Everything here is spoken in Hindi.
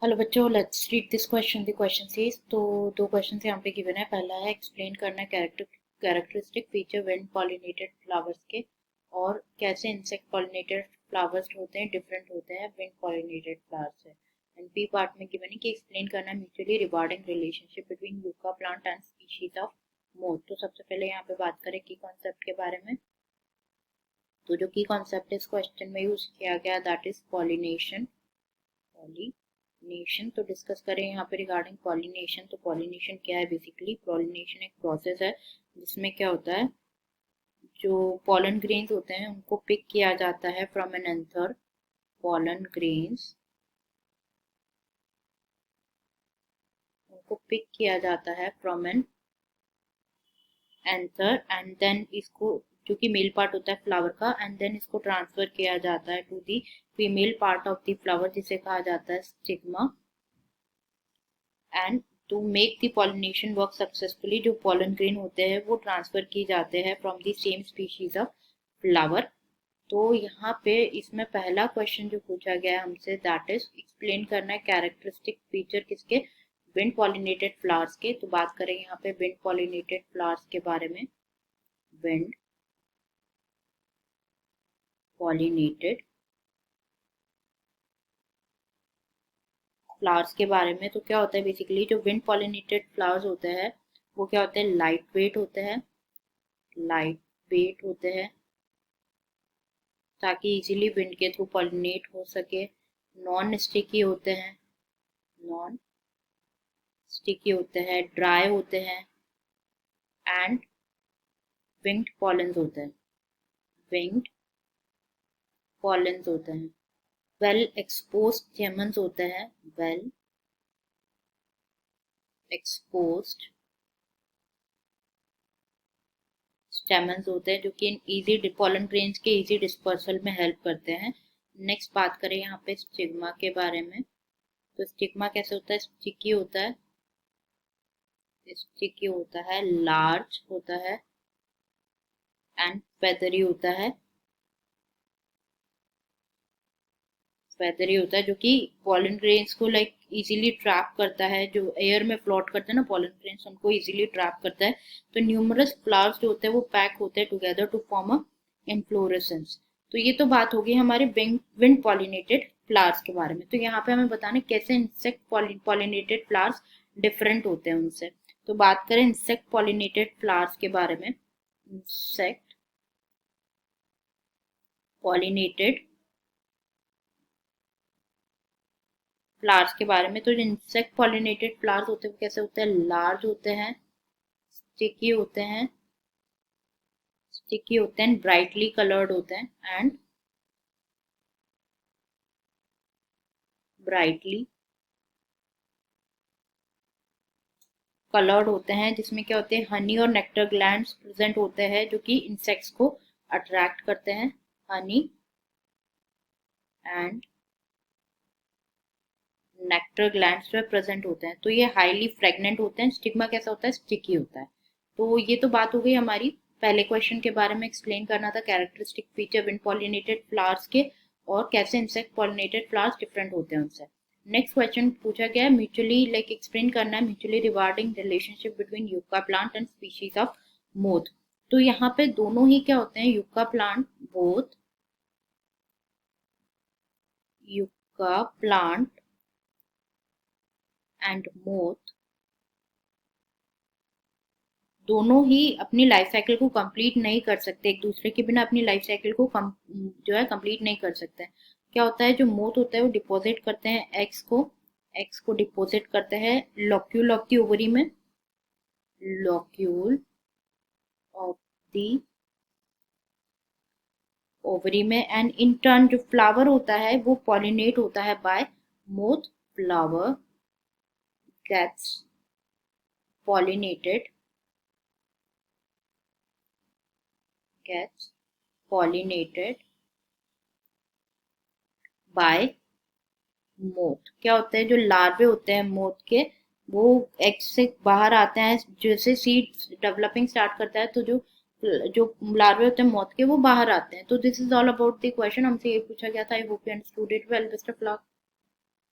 हेलो बच्चों, let's read this question. The question says, तो दो क्वेश्चन यहाँ पे गिवन है। पहला है एक्सप्लेन करना characteristic feature wind pollinated flowers के, और कैसे इंसेक्ट पॉलिनेटेड फ्लावर्स होते हैं डिफरेंट होते हैं विंड पॉलिनेटेड फ्लावर्स से। एंड बी पार्ट में गिवन है कि एक्सप्लेन करना mutually regarding relationship between yucca plant and species of moth. तो सबसे पहले यहाँ पे बात करें की कॉन्सेप्ट के बारे में। तो जो की कॉन्सेप्ट इस क्वेश्चन में यूज किया गया दैट इज पॉलिनेशन। पॉलिनेशन तो डिस्कस करें यहाँ पे रिगार्डिंग पॉलिनेशन। तो पॉलिनेशन क्या है? बेसिकली पॉलिनेशन एक प्रोसेस है जिसमें क्या होता है, जो पॉलन ग्रेन्स होते हैं उनको पिक किया जाता है from an anther. Pollen grains उनको पिक किया जाता है from an anther, and then इसको, जो कि मेल पार्ट होता है फ्लावर का, एंड देन इसको ट्रांसफर किया जाता है to the female part of the flower जिसे कहा जाता है stigma. And to make the pollination work successfully जो पॉलन ग्रेन होते हैं वो ट्रांसफर किए जाते हैं from the same species of flower. तो यहाँ पे इसमें पहला क्वेश्चन जो पूछा गया है हमसे दैट इज एक्सप्लेन करना है कैरेक्टरिस्टिक फीचर किसके? विंड पॉलिनेटेड फ्लावर्स के। तो बात करें यहाँ पे विंड पॉलिनेटेड फ्लावर्स के बारे में। विंड पॉलिनेटेड फ्लावर्स के बारे में, तो क्या होता है बेसिकली जो विंड पॉलिनेटेड फ्लावर्स होते हैं वो क्या होते हैं, लाइट वेट होते हैं। लाइट वेट होते हैं ताकि इजीली विंड के थ्रू पॉलिनेट हो सके। नॉन स्टिकी होते हैं, नॉन स्टिकी होते हैं, ड्राई होते हैं, एंड विंग्ड पॉलेंस होते हैं। विंग्ड पॉलेंस होते हैं। वेल एक्सपोज्ड स्टेमन्स होते हैं। वेल एक्सपोज्ड स्टेमन्स होते हैं जो कि इजी पॉलन ग्रेन्स के इजी डिस्पर्सल में हेल्प करते हैं। नेक्स्ट बात करें यहाँ पे स्टिग्मा के बारे में। तो स्टिग्मा कैसे होता है? स्टिकी होता है, स्टिकी होता है, लार्ज होता है, एंड फेदरी होता है। फेदरी होता है जो कि पॉलन ग्रेन्स को लाइक इजीली ट्रैप करता है। जो एयर में फ्लोट करते हैं ना पॉलन ग्रेन्स, उनको इजीली ट्रैप करता है। तो न्यूमरस फ्लावर्स जो होते हैं वो पैक होते हैं together to form a inflorescence. तो ये तो बात होगी हमारे विंड पॉलिनेटेड फ्लावर्स के बारे में। तो यहाँ पे हमें बताना कैसे इंसेक्ट पॉलिनेटेड फ्लावर्स डिफरेंट होते हैं उनसे। तो बात करें इंसेक्ट पॉलिनेटेड फ्लावर्स के बारे में। इंसेक्ट पॉलिनेटेड फ्लावर्स के बारे में, तो जो इंसेक्ट पॉलिनेटेड फ्लावर्स होते हैं वो कैसे होते हैं? लार्ज होते हैं, स्टिकी होते हैं, स्टिकी होते हैं, ब्राइटली कलर्ड होते हैं, एंड ब्राइटली कलर्ड होते हैं, जिसमें क्या होते हैं, हनी और नेक्टर ग्लैंड्स प्रेजेंट होते हैं जो कि इंसेक्ट्स को अट्रैक्ट करते हैं। हनी एंड नेक्टर ग्लैंड्स जो प्रेजेंट होते हैं। तो ये हाईली फ्रेगनेंट होते हैं। स्टिग्मा कैसा होता है? स्टिकी होता है। तो ये तो बात हो गई हमारी पहले क्वेश्चन के बारे में। एक्सप्लेन करना था characteristic feature wind pollinated flowers के, और कैसे इंसेक्ट पॉलिनेटेड फ्लावर्स डिफरेंट होते हैं उनसे। नेक्स्ट क्वेश्चन पूछा गया है म्यूचुअली लाइक एक्सप्लेन करना है mutually regarding relationship between yucca plant and species of moth. तो यहाँ पे दोनों ही क्या होते हैं, yucca plant, both yucca plant and moth दोनों ही अपनी लाइफ साइकिल को कंप्लीट नहीं कर सकते। एक दूसरे के बिना अपनी लाइफ साइकिल को जो है कंप्लीट नहीं कर सकते। क्या होता है, जो मोथ होता है वो डिपॉजिट करते हैं एग्स को डिपॉजिट करते हैं लॉक्यूल ऑफ दी ओवरी में। लॉक्यूल ऑफ दी ओवरी में, एंड इन टर्न जो फ्लावर होता है वो पॉलिनेट होता है by moth. Flower gets pollinated gets pollinated by moth. क्या होता है, जो लार्वे होते हैं मोथ के वो एग से बाहर आते हैं। जैसे सीड डेवलपिंग स्टार्ट करता है तो जो जो लार्वे होते हैं मोथ के वो बाहर आते हैं। तो this is all about the question. हमसे ये पूछा गया था। I hope you understood it well. Best of luck.